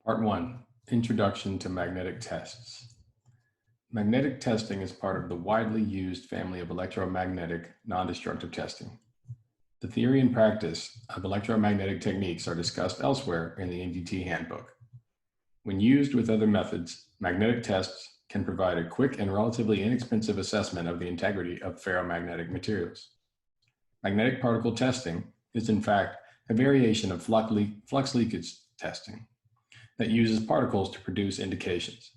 Part 1, Introduction to Magnetic Tests. Magnetic testing is part of the widely used family of electromagnetic non-destructive testing. The theory and practice of electromagnetic techniques are discussed elsewhere in the NDT handbook. When used with other methods, magnetic tests can provide a quick and relatively inexpensive assessment of the integrity of ferromagnetic materials. Magnetic particle testing is in fact a variation of flux leakage testing that uses particles to produce indications.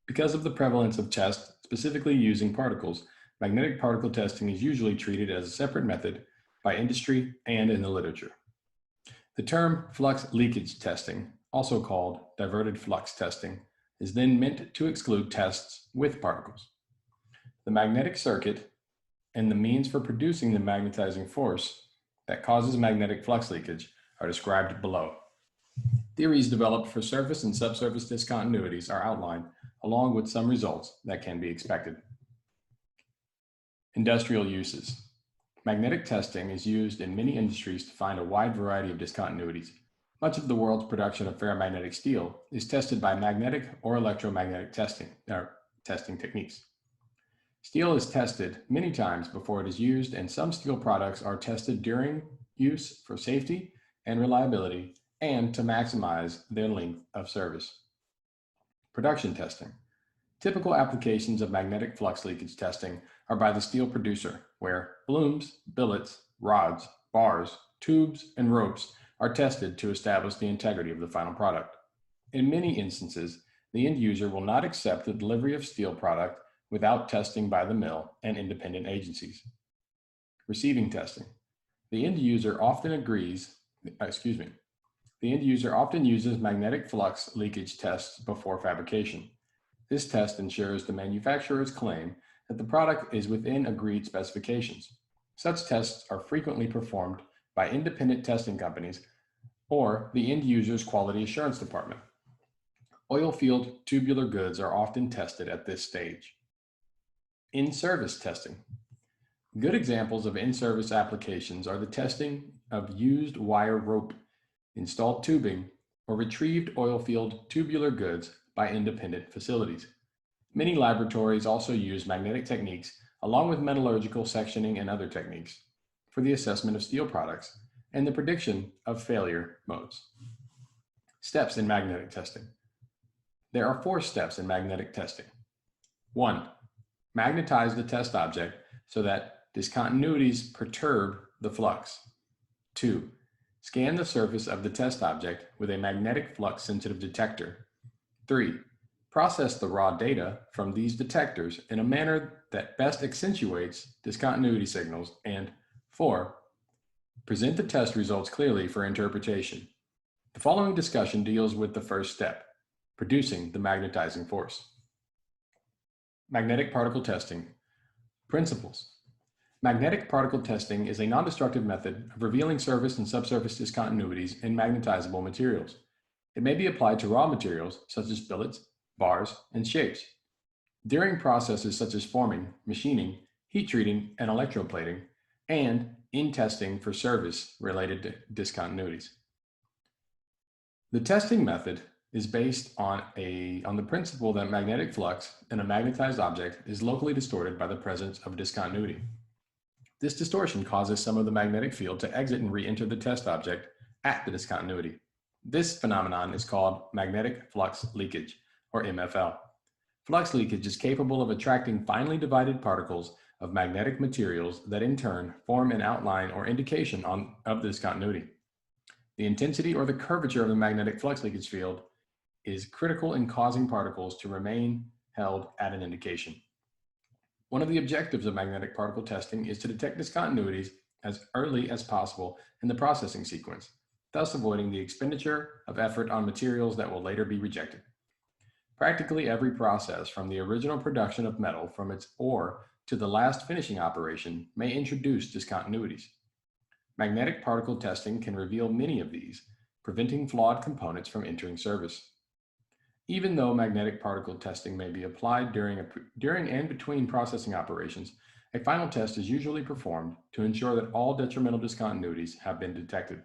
Because of the prevalence of tests specifically using particles, magnetic particle testing is usually treated as a separate method by industry and in the literature. The term flux leakage testing, also called diverted flux testing, is then meant to exclude tests with particles. The magnetic circuit and the means for producing the magnetizing force that causes magnetic flux leakage are described below. Theories developed for surface and subsurface discontinuities are outlined, along with some results that can be expected. Industrial uses. Magnetic testing is used in many industries to find a wide variety of discontinuities. Much of the world's production of ferromagnetic steel is tested by magnetic or electromagnetic testing techniques. Steel is tested many times before it is used, and some steel products are tested during use for safety and reliability and to maximize their length of service. Production testing. Typical applications of magnetic flux leakage testing are by the steel producer, where blooms, billets, rods, bars, tubes, and ropes are tested to establish the integrity of the final product. In many instances, the end user will not accept the delivery of steel product without testing by the mill and independent agencies. Receiving testing. The end user often uses magnetic flux leakage tests before fabrication. This test ensures the manufacturer's claim that the product is within agreed specifications. Such tests are frequently performed by independent testing companies or the end user's quality assurance department. Oil-filled tubular goods are often tested at this stage. In-service testing. Good examples of in-service applications are the testing of used wire rope, installed tubing, or retrieved oil-filled tubular goods by independent facilities. Many laboratories also use magnetic techniques along with metallurgical sectioning and other techniques for the assessment of steel products and the prediction of failure modes. Steps in magnetic testing. There are 4 steps in magnetic testing. 1. Magnetize the test object so that discontinuities perturb the flux. 2. Scan the surface of the test object with a magnetic flux sensitive detector. 3. Process the raw data from these detectors in a manner that best accentuates discontinuity signals. And 4. Present the test results clearly for interpretation. The following discussion deals with the first step, producing the magnetizing force. Magnetic particle testing. Principles. Magnetic particle testing is a non-destructive method of revealing surface and subsurface discontinuities in magnetizable materials. It may be applied to raw materials such as billets, bars, and shapes. During processes such as forming, machining, heat treating, and electroplating, and in testing for service-related discontinuities. The testing method is based on the principle that magnetic flux in a magnetized object is locally distorted by the presence of discontinuity. This distortion causes some of the magnetic field to exit and re-enter the test object at the discontinuity. This phenomenon is called magnetic flux leakage, or MFL. Flux leakage is capable of attracting finely divided particles of magnetic materials that in turn form an outline or indication of the discontinuity. The intensity or the curvature of the magnetic flux leakage field is critical in causing particles to remain held at an indication. One of the objectives of magnetic particle testing is to detect discontinuities as early as possible in the processing sequence, thus avoiding the expenditure of effort on materials that will later be rejected. Practically every process from the original production of metal from its ore to the last finishing operation may introduce discontinuities. Magnetic particle testing can reveal many of these, preventing flawed components from entering service. Even though magnetic particle testing may be applied during and between processing operations, a final test is usually performed to ensure that all detrimental discontinuities have been detected.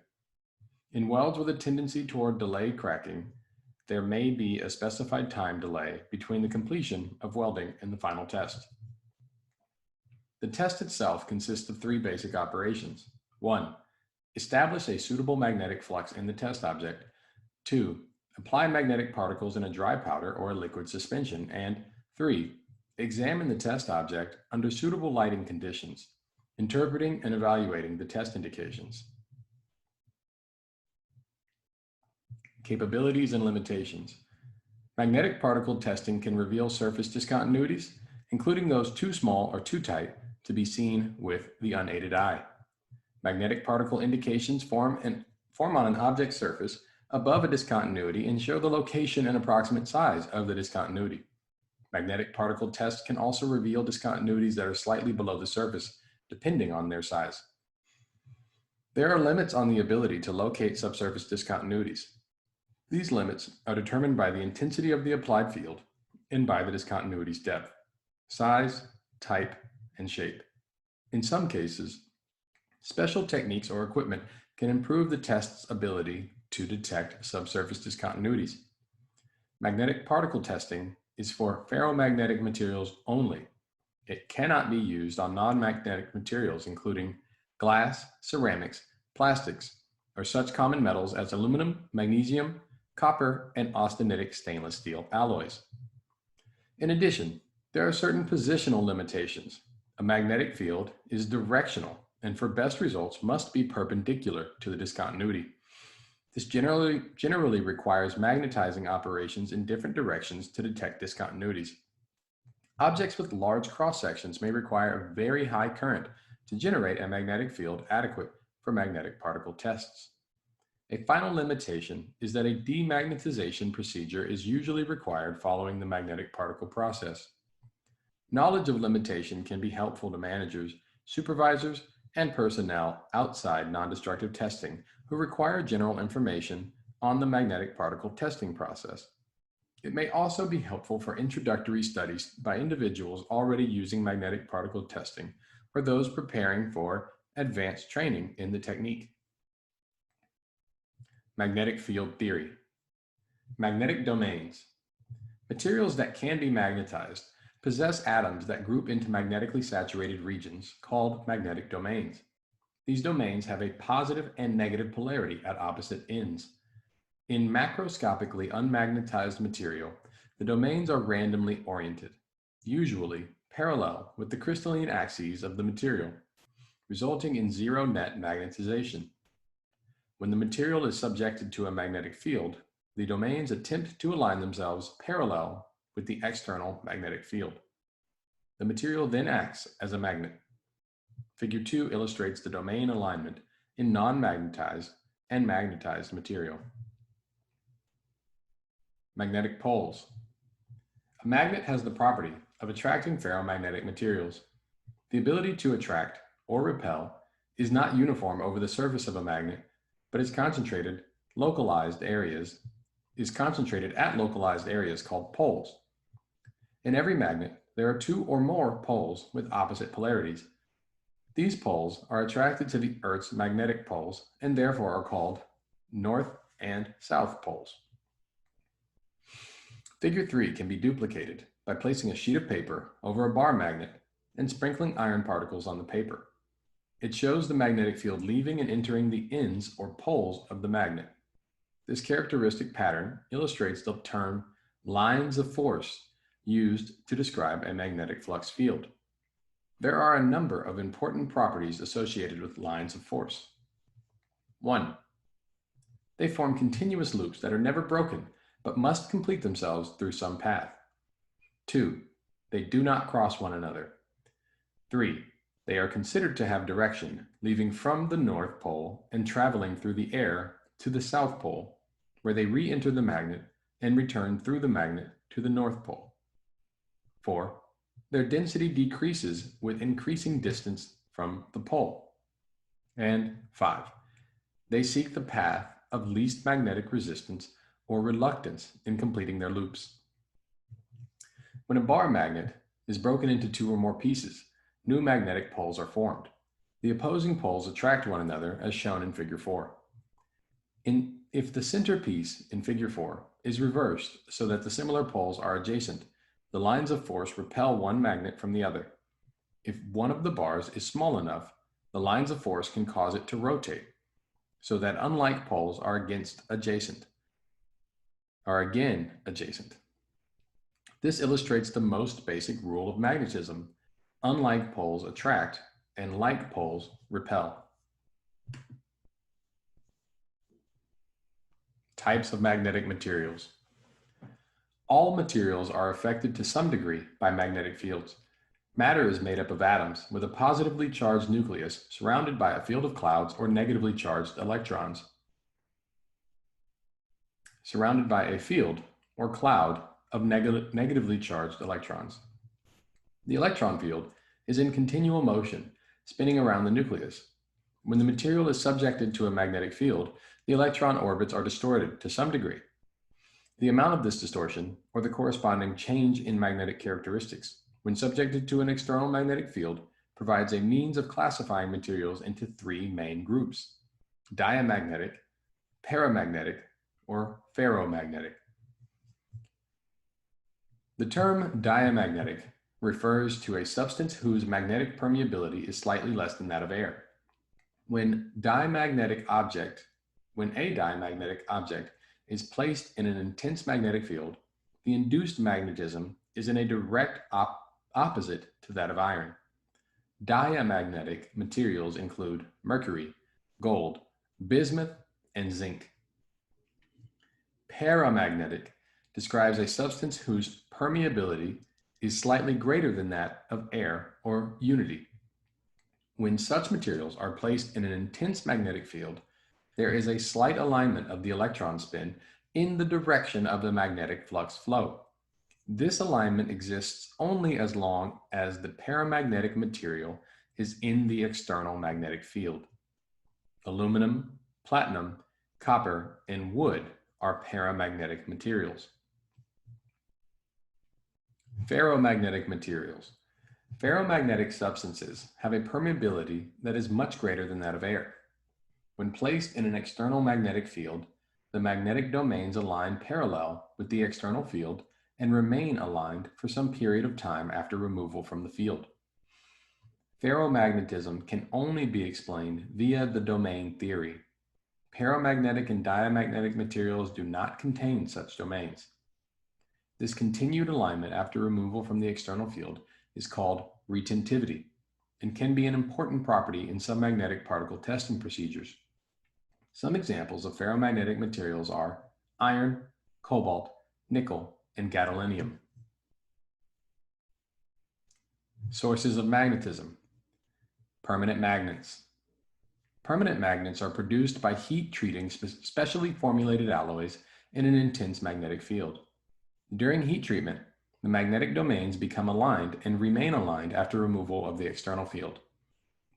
In welds with a tendency toward delayed cracking, there may be a specified time delay between the completion of welding and the final test. The test itself consists of three basic operations. 1. Establish a suitable magnetic flux in the test object. 2. Apply magnetic particles in a dry powder or a liquid suspension. And 3. Examine the test object under suitable lighting conditions, interpreting and evaluating the test indications. Capabilities and limitations. Magnetic particle testing can reveal surface discontinuities, including those too small or too tight to be seen with the unaided eye. Magnetic particle indications form on an object surface above a discontinuity and show the location and approximate size of the discontinuity. Magnetic particle tests can also reveal discontinuities that are slightly below the surface, depending on their size. There are limits on the ability to locate subsurface discontinuities. These limits are determined by the intensity of the applied field and by the discontinuity's depth, size, type, and shape. In some cases, special techniques or equipment can improve the test's ability to detect subsurface discontinuities. Magnetic particle testing is for ferromagnetic materials only. It cannot be used on non-magnetic materials, including glass, ceramics, plastics, or such common metals as aluminum, magnesium, copper, and austenitic stainless steel alloys. In addition, there are certain positional limitations. A magnetic field is directional and for best results must be perpendicular to the discontinuity. This generally requires magnetizing operations in different directions to detect discontinuities. Objects with large cross-sections may require a very high current to generate a magnetic field adequate for magnetic particle tests. A final limitation is that a demagnetization procedure is usually required following the magnetic particle process. Knowledge of limitation can be helpful to managers, supervisors, and personnel outside non-destructive testing who require general information on the magnetic particle testing process. It may also be helpful for introductory studies by individuals already using magnetic particle testing or those preparing for advanced training in the technique. Magnetic field theory. Magnetic domains. Materials that can be magnetized possess atoms that group into magnetically saturated regions called magnetic domains. These domains have a positive and negative polarity at opposite ends. In macroscopically unmagnetized material, the domains are randomly oriented, usually parallel with the crystalline axes of the material, resulting in zero net magnetization. When the material is subjected to a magnetic field, the domains attempt to align themselves parallel with the external magnetic field. The material then acts as a magnet. Figure 2 illustrates the domain alignment in non-magnetized and magnetized material. Magnetic poles. A magnet has the property of attracting ferromagnetic materials. The ability to attract or repel is not uniform over the surface of a magnet, but is concentrated at localized areas called poles. In every magnet, there are two or more poles with opposite polarities. These poles are attracted to the Earth's magnetic poles and therefore are called north and south poles. Figure 3 can be duplicated by placing a sheet of paper over a bar magnet and sprinkling iron particles on the paper. It shows the magnetic field leaving and entering the ends or poles of the magnet. This characteristic pattern illustrates the term lines of force used to describe a magnetic flux field. There are a number of important properties associated with lines of force. 1. They form continuous loops that are never broken, but must complete themselves through some path. 2. They do not cross one another. 3. They are considered to have direction, leaving from the North Pole and traveling through the air to the South Pole, where they re-enter the magnet and return through the magnet to the North Pole. 4. Their density decreases with increasing distance from the pole. And 5. They seek the path of least magnetic resistance or reluctance in completing their loops. When a bar magnet is broken into two or more pieces, new magnetic poles are formed. The opposing poles attract one another as shown in figure 4. In If the centerpiece in figure 4 is reversed so that the similar poles are adjacent, the lines of force repel one magnet from the other. If one of the bars is small enough, the lines of force can cause it to rotate, so that unlike poles are again adjacent. This illustrates the most basic rule of magnetism. Unlike poles attract, and like poles repel. Types of magnetic materials. All materials are affected to some degree by magnetic fields. Matter is made up of atoms with a positively charged nucleus surrounded by a field of clouds or negatively charged electrons. Surrounded by a field or cloud of negatively charged electrons. The electron field is in continual motion, spinning around the nucleus. When the material is subjected to a magnetic field, the electron orbits are distorted to some degree. The amount of this distortion, or the corresponding change in magnetic characteristics, when subjected to an external magnetic field, provides a means of classifying materials into three main groups: diamagnetic, paramagnetic, or ferromagnetic. The term diamagnetic refers to a substance whose magnetic permeability is slightly less than that of air. When a diamagnetic object is placed in an intense magnetic field, the induced magnetism is in a direct opposite to that of iron. Diamagnetic materials include mercury, gold, bismuth, and zinc. Paramagnetic describes a substance whose permeability is slightly greater than that of air or unity. When such materials are placed in an intense magnetic field, there is a slight alignment of the electron spin in the direction of the magnetic flux flow. This alignment exists only as long as the paramagnetic material is in the external magnetic field. Aluminum, platinum, copper, and wood are paramagnetic materials. Ferromagnetic materials. Ferromagnetic substances have a permeability that is much greater than that of air. When placed in an external magnetic field, the magnetic domains align parallel with the external field and remain aligned for some period of time after removal from the field. Ferromagnetism can only be explained via the domain theory. Paramagnetic and diamagnetic materials do not contain such domains. This continued alignment after removal from the external field is called retentivity and can be an important property in some magnetic particle testing procedures. Some examples of ferromagnetic materials are iron, cobalt, nickel, and gadolinium. Sources of magnetism. Permanent magnets. Permanent magnets are produced by heat treating specially formulated alloys in an intense magnetic field. During heat treatment, the magnetic domains become aligned and remain aligned after removal of the external field.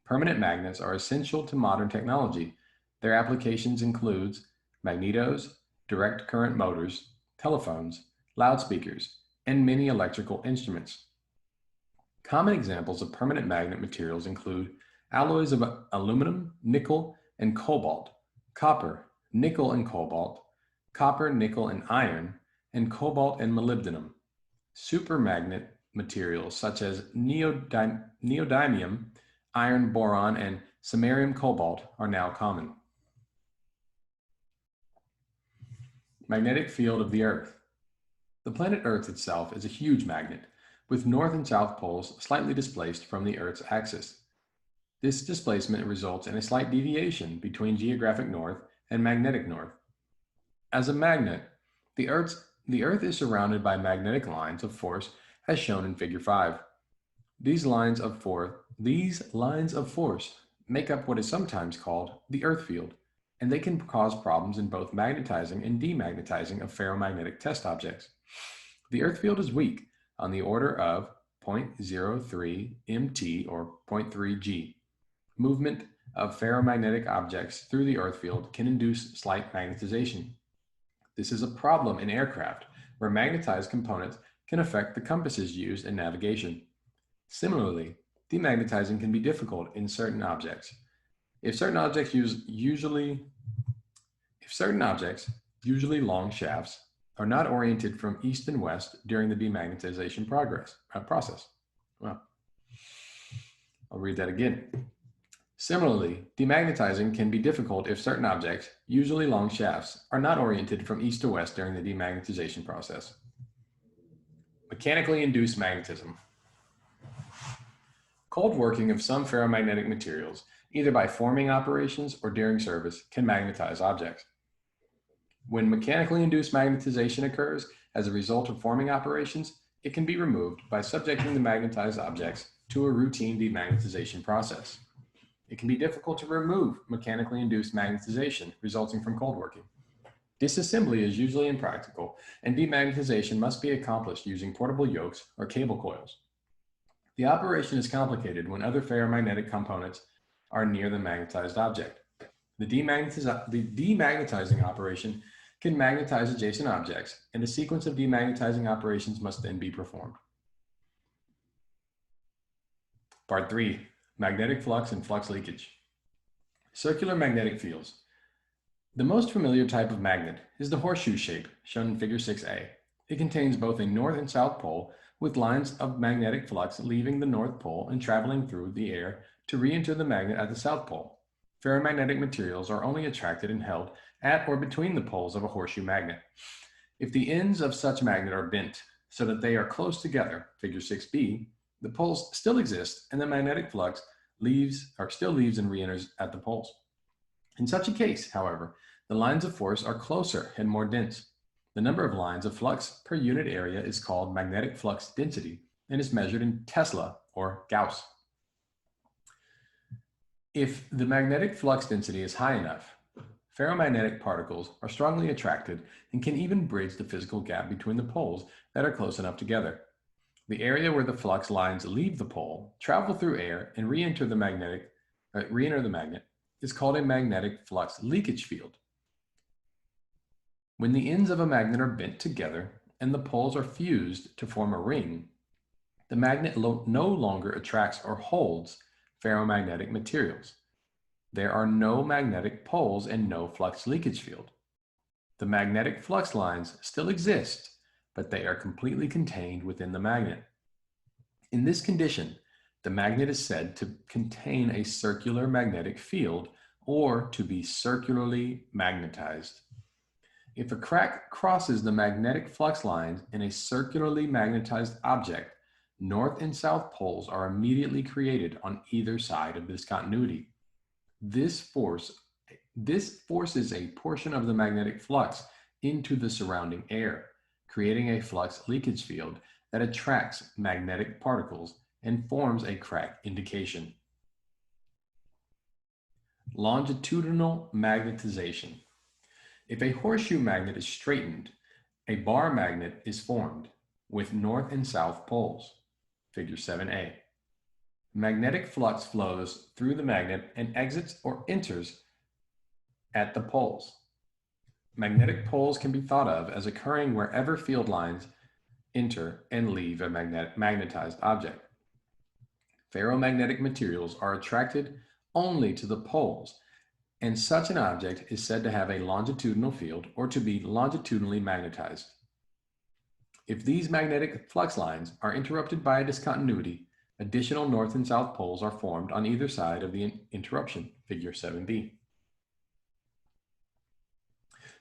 Permanent magnets are essential to modern technology. Their applications include magnetos, direct current motors, telephones, loudspeakers, and many electrical instruments. Common examples of permanent magnet materials include alloys of aluminum, nickel, and cobalt, copper, nickel and cobalt, copper, nickel, and iron, and cobalt and molybdenum. Supermagnet materials such as neodymium, iron boron, and samarium cobalt are now common. Magnetic field of the Earth. The planet Earth itself is a huge magnet, with north and south poles slightly displaced from the Earth's axis. This displacement results in a slight deviation between geographic north and magnetic north. As a magnet, the Earth is surrounded by magnetic lines of force as shown in Figure 5. These lines of force make up what is sometimes called the Earth field, and they can cause problems in both magnetizing and demagnetizing of ferromagnetic test objects. The Earth field is weak, on the order of 0.03 mt or 0.3 g. Movement of ferromagnetic objects through the Earth field can induce slight magnetization. This is a problem in aircraft, where magnetized components can affect the compasses used in navigation. Similarly, demagnetizing can be difficult in certain objects. If certain objects If certain objects, usually long shafts, are not oriented from east and west during the demagnetization process. Well, I'll read that again. Similarly, demagnetizing can be difficult if certain objects, usually long shafts, are not oriented from east to west during the demagnetization process. Mechanically induced magnetism. Cold working of some ferromagnetic materials, either by forming operations or during service, can magnetize objects. When mechanically induced magnetization occurs as a result of forming operations, it can be removed by subjecting the magnetized objects to a routine demagnetization process. It can be difficult to remove mechanically induced magnetization resulting from cold working. Disassembly is usually impractical, and demagnetization must be accomplished using portable yokes or cable coils. The operation is complicated when other ferromagnetic components are near the magnetized object. The demagnetizing operation can magnetize adjacent objects, and a sequence of demagnetizing operations must then be performed. Part 3, magnetic flux and flux leakage. Circular magnetic fields. The most familiar type of magnet is the horseshoe shape, shown in Figure 6a. It contains both a north and south pole, with lines of magnetic flux leaving the north pole and traveling through the air to re-enter the magnet at the south pole. Ferromagnetic materials are only attracted and held at or between the poles of a horseshoe magnet. If the ends of such magnet are bent so that they are close together, Figure 6b, the poles still exist and the magnetic flux still leaves and re-enters at the poles. In such a case, however, the lines of force are closer and more dense. The number of lines of flux per unit area is called magnetic flux density and is measured in Tesla or Gauss. If the magnetic flux density is high enough, ferromagnetic particles are strongly attracted and can even bridge the physical gap between the poles that are close enough together. The area where the flux lines leave the pole, travel through air, and re-enter the magnet is called a magnetic flux leakage field. When the ends of a magnet are bent together and the poles are fused to form a ring, the magnet no longer attracts or holds ferromagnetic materials. There are no magnetic poles and no flux leakage field. The magnetic flux lines still exist, but they are completely contained within the magnet. In this condition, the magnet is said to contain a circular magnetic field or to be circularly magnetized. If a crack crosses the magnetic flux lines in a circularly magnetized object, north and south poles are immediately created on either side of this continuity. This forces a portion of the magnetic flux into the surrounding air, creating a flux leakage field that attracts magnetic particles and forms a crack indication. Longitudinal magnetization. If a horseshoe magnet is straightened, a bar magnet is formed with north and south poles, Figure 7a. Magnetic flux flows through the magnet and exits or enters at the poles. Magnetic poles can be thought of as occurring wherever field lines enter and leave a magnetized object. Ferromagnetic materials are attracted only to the poles, and such an object is said to have a longitudinal field or to be longitudinally magnetized. If these magnetic flux lines are interrupted by a discontinuity, additional north and south poles are formed on either side of the interruption, Figure 7b.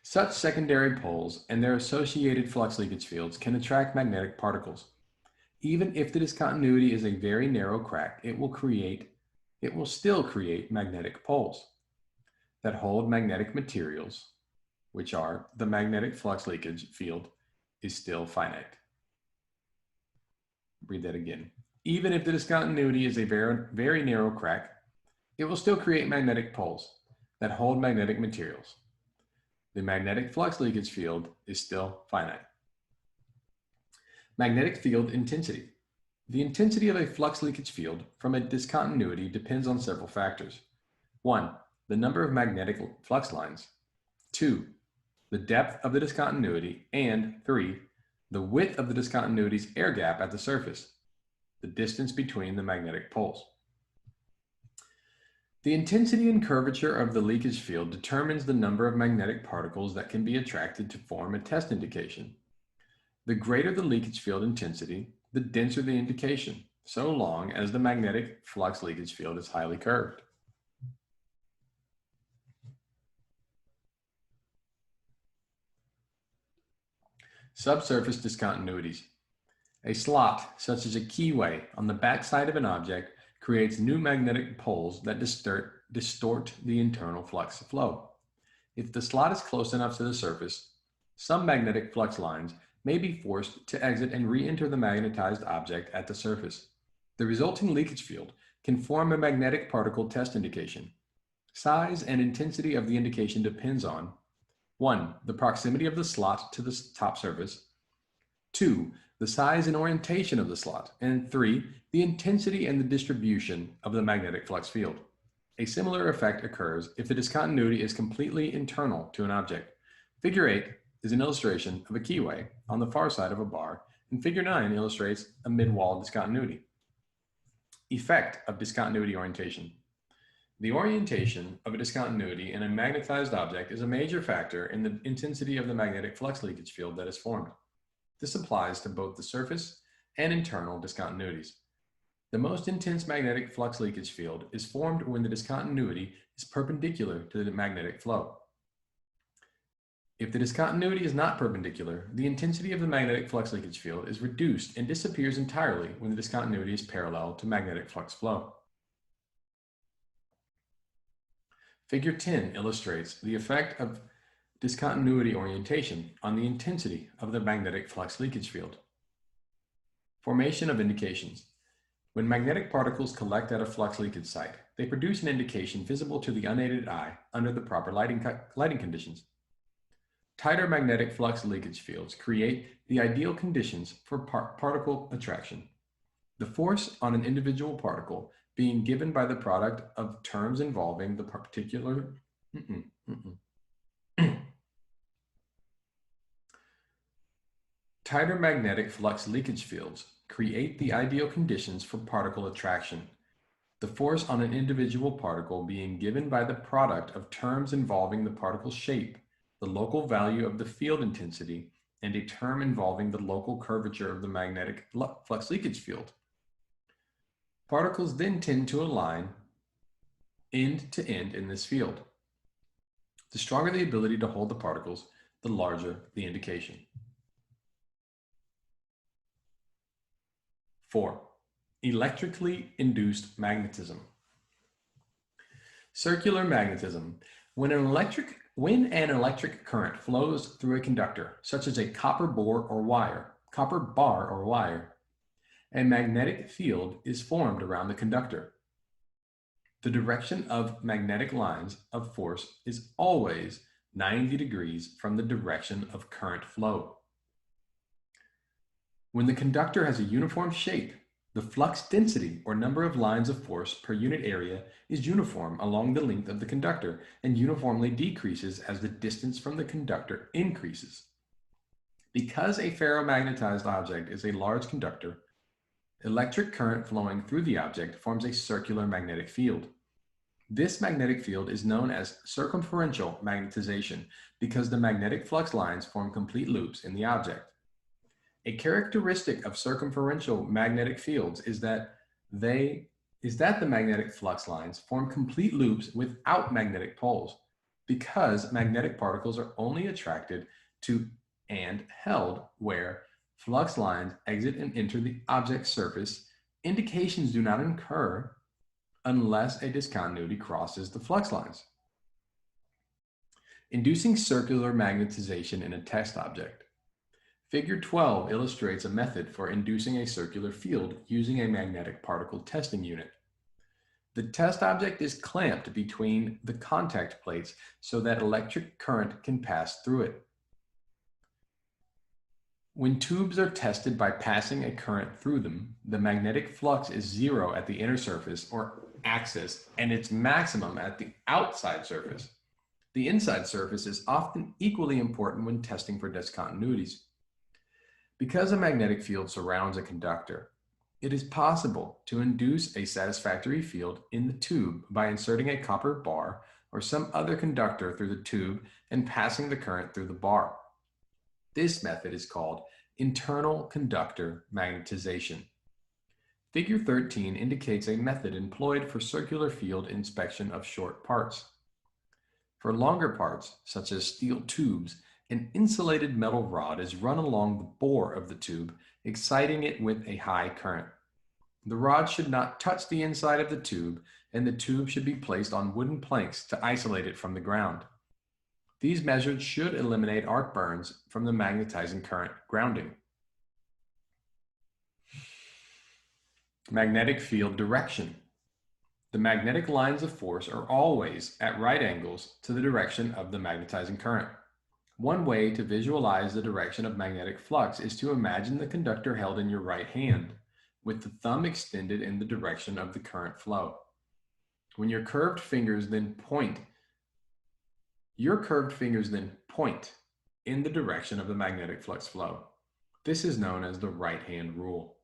Such secondary poles and their associated flux leakage fields can attract magnetic particles. Even if the discontinuity is a very narrow crack, it will still create magnetic poles that hold magnetic materials, which are the magnetic flux leakage field is still finite. Read that again. Even if the discontinuity is a very narrow crack, it will still create magnetic poles that hold magnetic materials. The magnetic flux leakage field is still finite. Magnetic field intensity. The intensity of a flux leakage field from a discontinuity depends on several factors. 1. The number of magnetic flux lines. 2. The depth of the discontinuity. And 3. The width of the discontinuity's air gap at the surface, the distance between the magnetic poles. The intensity and curvature of the leakage field determines the number of magnetic particles that can be attracted to form a test indication. The greater the leakage field intensity, the denser the indication, so long as the magnetic flux leakage field is highly curved. Subsurface discontinuities. A slot, such as a keyway on the backside of an object, creates new magnetic poles that distort the internal flux flow. If the slot is close enough to the surface, some magnetic flux lines may be forced to exit and re-enter the magnetized object at the surface. The resulting leakage field can form a magnetic particle test indication. Size and intensity of the indication depends on 1. The proximity of the slot to the top surface, 2. The size and orientation of the slot, and 3. The intensity and the distribution of the magnetic flux field. A similar effect occurs if the discontinuity is completely internal to an object. Figure 8 is an illustration of a keyway on the far side of a bar, and Figure 9 illustrates a mid-wall discontinuity. Effect of discontinuity orientation. The orientation of a discontinuity in a magnetized object is a major factor in the intensity of the magnetic flux leakage field that is formed. This applies to both the surface and internal discontinuities. The most intense magnetic flux leakage field is formed when the discontinuity is perpendicular to the magnetic flow. If the discontinuity is not perpendicular, the intensity of the magnetic flux leakage field is reduced and disappears entirely when the discontinuity is parallel to magnetic flux flow. Figure 10 illustrates the effect of discontinuity orientation on the intensity of the magnetic flux leakage field. Formation of indications. When magnetic particles collect at a flux leakage site, they produce an indication visible to the unaided eye under the proper lighting conditions. Tighter magnetic flux leakage fields create the ideal conditions for particle attraction. The force on an individual particle being given by the product of terms involving the particular Tighter magnetic flux leakage fields create the ideal conditions for particle attraction. The force on an individual particle being given by the product of terms involving the particle shape, the local value of the field intensity, and a term involving the local curvature of the magnetic flux leakage field. Particles then tend to align end to end in this field. The stronger the ability to hold the particles, the larger the indication. 4. Electrically induced magnetism. Circular magnetism. When an electric current flows through a conductor, such as a copper bar or wire, a magnetic field is formed around the conductor. The direction of magnetic lines of force is always 90 degrees from the direction of current flow. When the conductor has a uniform shape, the flux density or number of lines of force per unit area is uniform along the length of the conductor and uniformly decreases as the distance from the conductor increases. Because a ferromagnetized object is a large conductor, electric current flowing through the object forms a circular magnetic field. This magnetic field is known as circumferential magnetization because the magnetic flux lines form complete loops in the object. A characteristic of circumferential magnetic fields is that the magnetic flux lines form complete loops without magnetic poles. Because magnetic particles are only attracted to and held where flux lines exit and enter the object's surface, indications do not occur unless a discontinuity crosses the flux lines. Inducing circular magnetization in a test object. Figure 12 illustrates a method for inducing a circular field using a magnetic particle testing unit. The test object is clamped between the contact plates so that electric current can pass through it. When tubes are tested by passing a current through them, the magnetic flux is 0 at the inner surface or axis and its maximum at the outside surface. The inside surface is often equally important when testing for discontinuities. Because a magnetic field surrounds a conductor, It is possible to induce a satisfactory field in the tube by inserting a copper bar or some other conductor through the tube and passing the current through the bar. This method is called internal conductor magnetization. Figure 13 indicates a method employed for circular field inspection of short parts. For longer parts, such as steel tubes, an insulated metal rod is run along the bore of the tube, exciting it with a high current. The rod should not touch the inside of the tube, and the tube should be placed on wooden planks to isolate it from the ground. These measures should eliminate arc burns from the magnetizing current grounding. Magnetic field direction. The magnetic lines of force are always at right angles to the direction of the magnetizing current. One way to visualize the direction of magnetic flux is to imagine the conductor held in your right hand, with the thumb extended in the direction of the current flow. When your curved fingers then point in the direction of the magnetic flux flow. This is known as the right hand rule.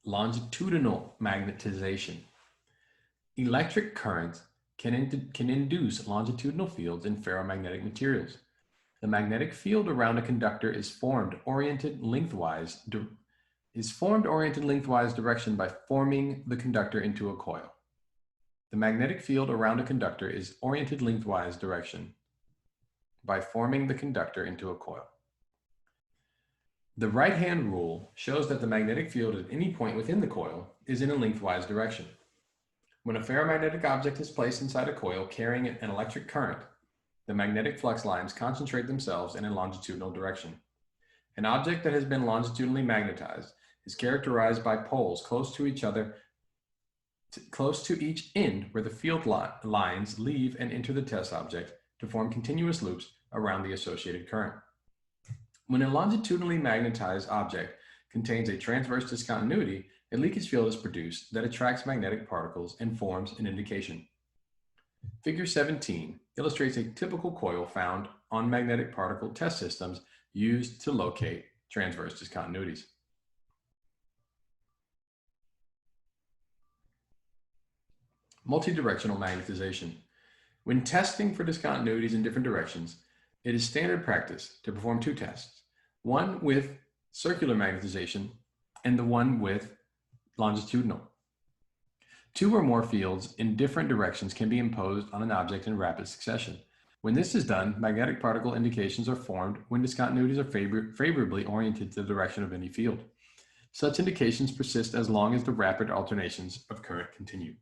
Longitudinal magnetization. Electric currents can induce longitudinal fields in ferromagnetic materials. The magnetic field around a conductor is formed oriented lengthwise direction by forming the conductor into a coil. The magnetic field around a conductor is oriented lengthwise direction by forming the conductor into a coil. The right-hand rule shows that the magnetic field at any point within the coil is in a lengthwise direction. When a ferromagnetic object is placed inside a coil carrying an electric current, the magnetic flux lines concentrate themselves in a longitudinal direction. An object that has been longitudinally magnetized is characterized by poles close to each other, close to each end where the field lines leave and enter the test object to form continuous loops around the associated current. When a longitudinally magnetized object contains a transverse discontinuity, a leakage field is produced that attracts magnetic particles and forms an indication. Figure 17 illustrates a typical coil found on magnetic particle test systems used to locate transverse discontinuities. Multi-directional magnetization. When testing for discontinuities in different directions, it is standard practice to perform two tests, one with circular magnetization and the one with longitudinal. Two or more fields in different directions can be imposed on an object in rapid succession. When this is done, magnetic particle indications are formed when discontinuities are favorably oriented to the direction of any field. Such indications persist as long as the rapid alternations of current continue.